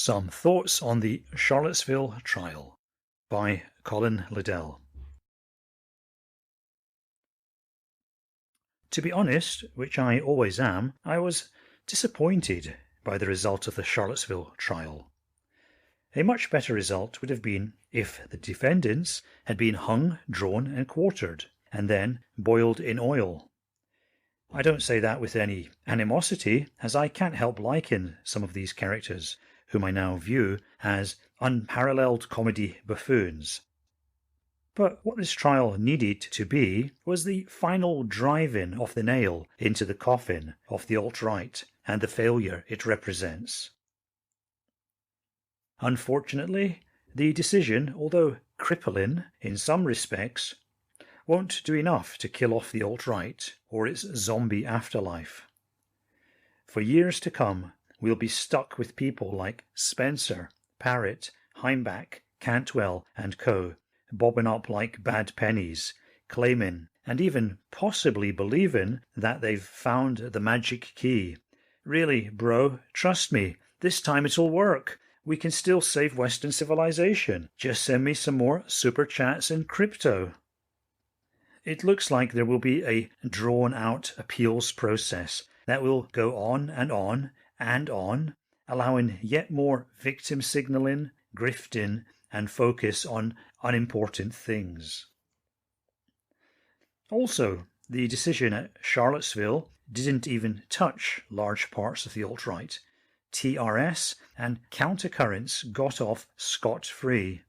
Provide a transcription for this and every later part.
Some Thoughts on the Charlottesville Trial by Colin Liddell. To be honest, which I always am, I was disappointed by the result of the Charlottesville trial. A much better result would have been if the defendants had been hung, drawn and quartered, and then boiled in oil. I don't say that with any animosity, as I can't help liking some of these characters, whom I now view as unparalleled comedy buffoons. But what this trial needed to be was the final driving of the nail into the coffin of the alt-right and the failure it represents. Unfortunately, the decision, although crippling in some respects, won't do enough to kill off the alt-right or its zombie afterlife. For years to come, we'll be stuck with people like Spencer, Parrott, Heimbach, Cantwell and co., bobbing up like bad pennies, claiming and even possibly believing that they've found the magic key. Really, bro, trust me, this time it'll work. We can still save Western civilization. Just send me some more super chats and crypto. It looks like there will be a drawn-out appeals process that will go on and on and on, allowing yet more victim signalling, grifting, and focus on unimportant things. Also, the decision at Charlottesville didn't even touch large parts of the alt-right. TRS and countercurrents got off scot-free.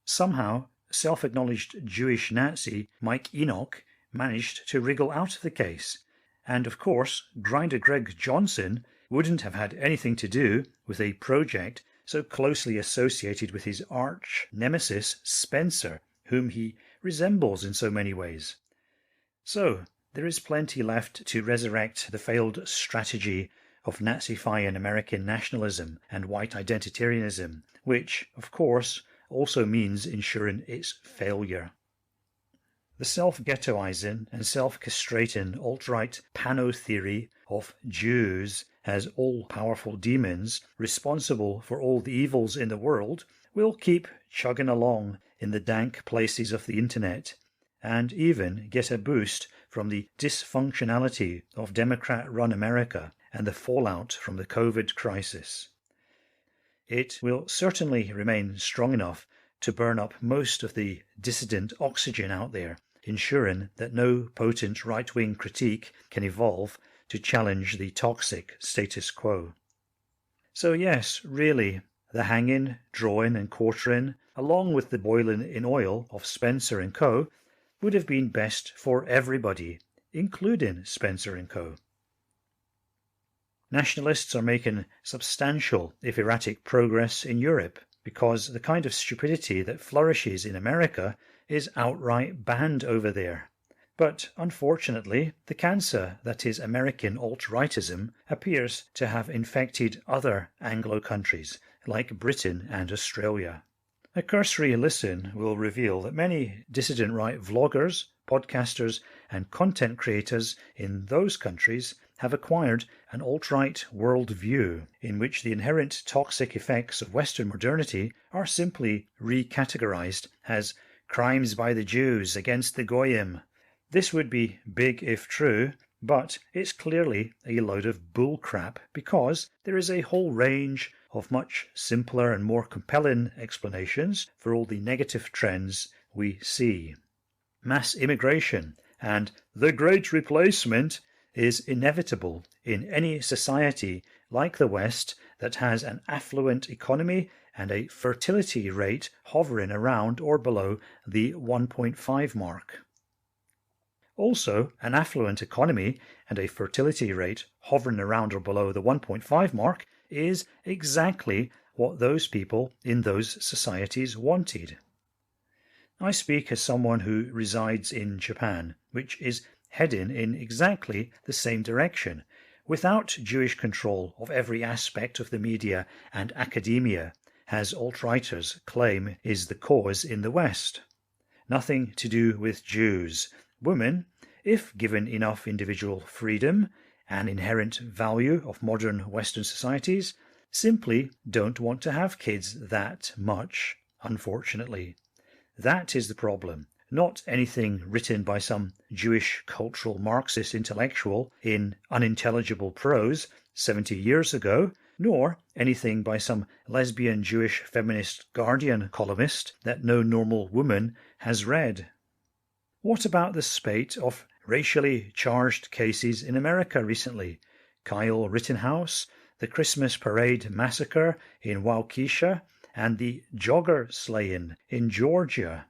Somehow, self-acknowledged Jewish Nazi Mike Enoch managed to wriggle out of the case, and of course, Grinder Greg Johnson wouldn't have had anything to do with a project so closely associated with his arch nemesis Spencer, whom he resembles in so many ways. So, there is plenty left to resurrect the failed strategy of Nazifying American nationalism and white identitarianism, which, of course, also means ensuring its failure. The self-ghettoizing and self-castrating alt-right pano theory of Jews as all-powerful demons responsible for all the evils in the world will keep chugging along in the dank places of the internet, and even get a boost from the dysfunctionality of Democrat-run America and the fallout from the COVID crisis. It will certainly remain strong enough to burn up most of the dissident oxygen out there, ensuring that no potent right-wing critique can evolve to challenge the toxic status quo. So yes, really, the hanging, drawing and quartering, along with the boiling in oil of Spencer and co., would have been best for everybody, including Spencer and co. Nationalists are making substantial, if erratic, progress in Europe because the kind of stupidity that flourishes in America is outright banned over there. But unfortunately, the cancer that is American alt-rightism appears to have infected other Anglo countries, like Britain and Australia. A cursory listen will reveal that many dissident right vloggers, podcasters, and content creators in those countries have acquired an alt-right worldview in which the inherent toxic effects of Western modernity are simply recategorized as crimes by the Jews against the Goyim. This would be big if true, but it's clearly a load of bullcrap because there is a whole range of much simpler and more compelling explanations for all the negative trends we see. Mass immigration and the Great Replacement is inevitable in any society like the West that has an affluent economy and a fertility rate hovering around or below the 1.5 mark. Also, an affluent economy and a fertility rate hovering around or below the 1.5 mark is exactly what those people in those societies wanted. I speak as someone who resides in Japan, which is heading in exactly the same direction, without Jewish control of every aspect of the media and academia, as alt-righters claim is the cause in the West. Nothing to do with Jews. Women, if given enough individual freedom, an inherent value of modern Western societies, simply don't want to have kids that much, unfortunately. That is the problem, not anything written by some Jewish cultural Marxist intellectual in unintelligible prose 70 years ago, nor anything by some lesbian Jewish feminist Guardian columnist that no normal woman has read. What about the spate of racially charged cases in America recently? Kyle Rittenhouse, the Christmas parade massacre in Waukesha, and the jogger slaying in Georgia.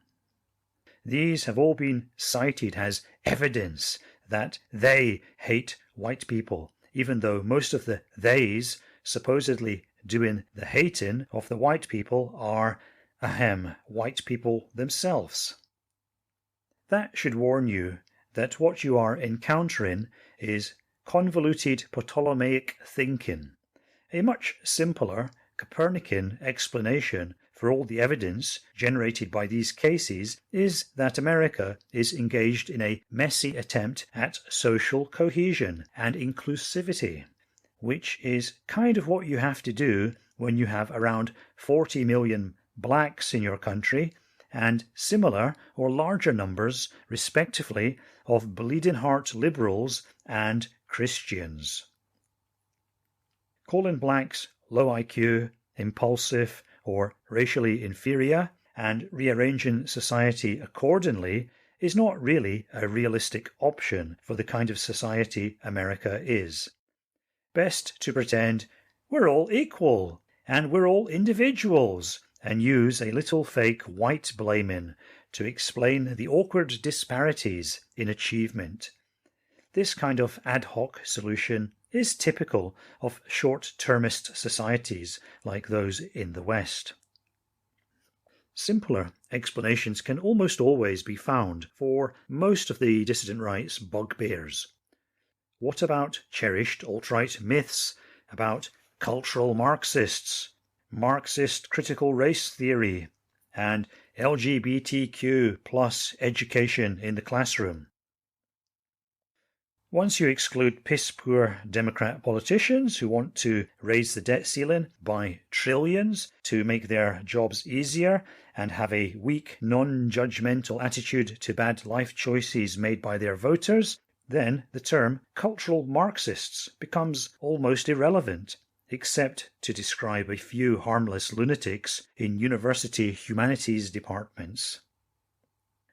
These have all been cited as evidence that they hate white people, even though most of the theys supposedly doing the hating of the white people are, white people themselves. That should warn you that what you are encountering is convoluted Ptolemaic thinking, a much simpler Copernican explanation for all the evidence generated by these cases is that America is engaged in a messy attempt at social cohesion and inclusivity, which is kind of what you have to do when you have around 40 million blacks in your country and similar or larger numbers, respectively, of bleeding heart liberals and Christians. Calling blacks low IQ, impulsive, or racially inferior, and rearranging society accordingly is not really a realistic option for the kind of society America is. Best to pretend we're all equal and we're all individuals and use a little fake white blaming to explain the awkward disparities in achievement. This kind of ad hoc solution is typical of short-termist societies like those in the West. Simpler explanations can almost always be found for most of the dissident right's bugbears. What about cherished alt-right myths about cultural Marxists, Marxist critical race theory, and LGBTQ plus education in the classroom? Once you exclude piss-poor Democrat politicians who want to raise the debt ceiling by trillions to make their jobs easier and have a weak, non-judgmental attitude to bad life choices made by their voters, then the term cultural Marxists becomes almost irrelevant, except to describe a few harmless lunatics in university humanities departments.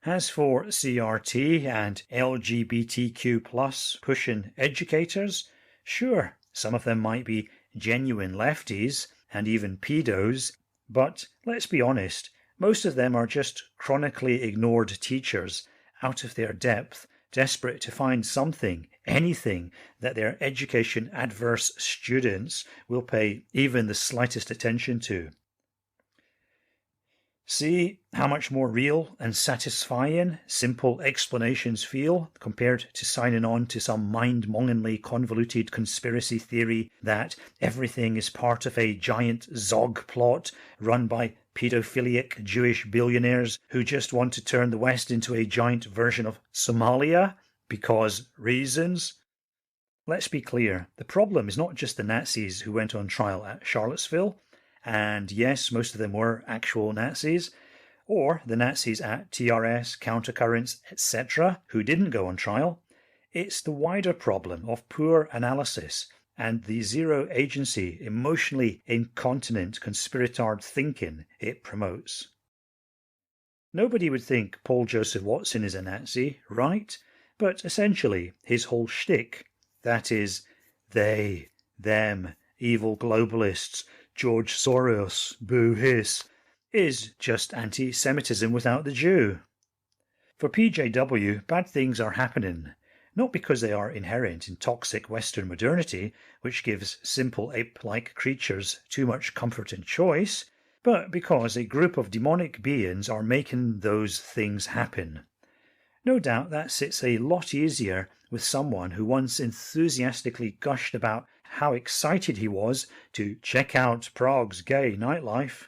As for CRT and LGBTQ+ pushing educators, sure, some of them might be genuine lefties and even pedos, but let's be honest, most of them are just chronically ignored teachers out of their depth, desperate to find something, anything, that their education-adverse students will pay even the slightest attention to. See how much more real and satisfying simple explanations feel compared to signing on to some mind-mongingly convoluted conspiracy theory that everything is part of a giant Zog plot run by pedophilic Jewish billionaires who just want to turn the West into a giant version of Somalia because reasons. Let's be clear, the problem is not just the Nazis who went on trial at Charlottesville, and yes, most of them were actual Nazis, or the Nazis at TRS, Countercurrents, etc., who didn't go on trial. It's the wider problem of poor analysis and the zero-agency, emotionally incontinent conspiratard thinking it promotes. Nobody would think Paul Joseph Watson is a Nazi, right? But essentially, his whole shtick, that is, they, them, evil globalists, George Soros, boo hiss, is just anti-Semitism without the Jew. For PJW, bad things are happening, not because they are inherent in toxic Western modernity, which gives simple ape-like creatures too much comfort and choice, but because a group of demonic beings are making those things happen. No doubt that sits a lot easier with someone who once enthusiastically gushed about how excited he was to check out Prague's gay nightlife.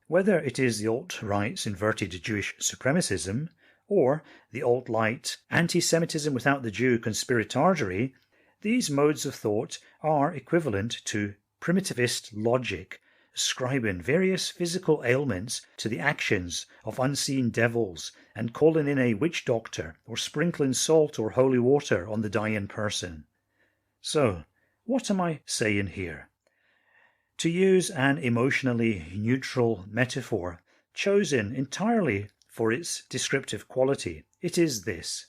Whether it is the alt-right's inverted Jewish supremacism, or the alt-light anti-Semitism without the Jew conspiratordery, these modes of thought are equivalent to primitivist logic, ascribing various physical ailments to the actions of unseen devils and calling in a witch doctor or sprinkling salt or holy water on the dying person. So, what am I saying here? To use an emotionally neutral metaphor, chosen entirely for its descriptive quality, it is this: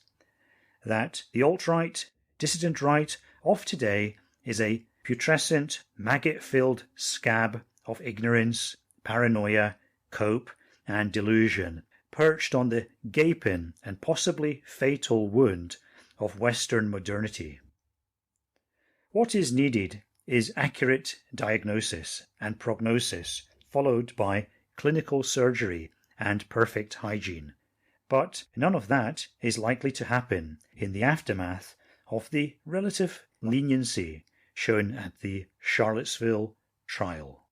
that the alt-right, dissident right of today is a putrescent, maggot-filled scab of ignorance, paranoia, cope, and delusion, perched on the gaping and possibly fatal wound of Western modernity. What is needed is accurate diagnosis and prognosis, followed by clinical surgery and perfect hygiene. But none of that is likely to happen in the aftermath of the relative leniency shown at the Charlottesville trial.